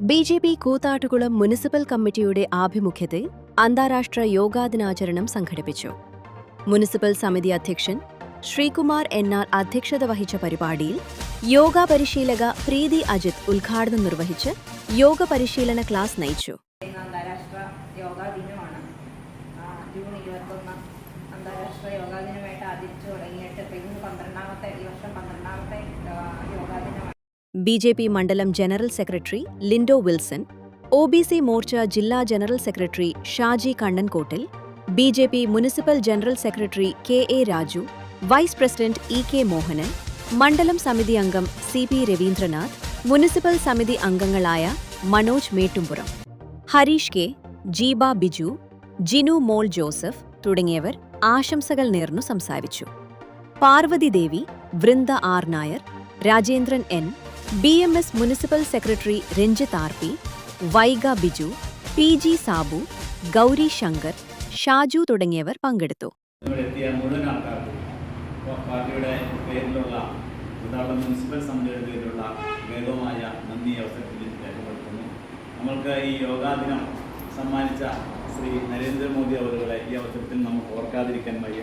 BJP. Koothattukulam municipal കമ്മിറ്റിയുടെ ആഭിമുഖ്യത്തിൽ അന്താരാഷ്ട്ര യോഗാ ദിനാചരണം സംഘടിപ്പിച്ചു. മുനിസിപ്പൽ സമിതി അധ്യക്ഷൻ ശ്രീകുമാർ എൻ.ആർ. അധ്യക്ഷത വഹിച്ച പരിപാടിയിൽ യോഗ പരിശീലക പ്രീതി അജിത് ഉദ്ഘാടനം നിർവഹിച്ച് യോഗ പരിശീലന ക്ലാസ് നയിച്ചു. അന്താരാഷ്ട്ര യോഗാ ദിനമാണ്. ജൂൺ 21 അന്താരാഷ്ട്ര യോഗാ ദിനമായിട്ട് ആചരിച്ചു തുടങ്ങിയിട്ട് ഇന്ന് 12ാമത്തെ യോഗാ ദിനമാണ്. ബി.ജെ.പി. മണ്ഡലം general secretary Lindo Wilson, OBC. Morcha ജില്ലാ general secretary Shaji Kannankottil, BJP. Municipal general secretary K A. Raju, vice president E K. Mohanan, മണ്ഡലം സമിതി അംഗം സി.പി. രവീന്ദ്രനാഥ്, മുനിസിപ്പൽ സമിതി അംഗങ്ങളായ മനോജ് മേട്ടുംപുറം, ഹരീഷ് കെ, ജീബ ബിജു, ജിനു മോൾ ജോസഫ് തുടങ്ങിയവർ ആശംസകൾ നേർന്നു സംസാരിച്ചു. Parvathi Devi, Vrinda R. Nair, Rajendran N, BMS. Municipal secretary Ranjith R P, Vaiga Biju, P G. Sabu, Gouri Shankar, Shaju തുടങ്ങിയവർ പങ്കെടുത്തു. പാർട്ടിയുടെ പേരിലുള്ള മുനിസിപ്പൽ സമിതിയുടെ പേരിലുള്ള വേഗമായ നന്ദി അവസരത്തിൽ രേഖപ്പെടുത്തുന്നു. നമ്മൾക്ക് ഈ യോഗാ ദിനം സമ്മാനിച്ച ശ്രീ നരേന്ദ്രമോദി അവരുകളെ ഈ അവസരത്തിൽ നമുക്ക് ഓർക്കാതിരിക്കാൻ വയ്യ.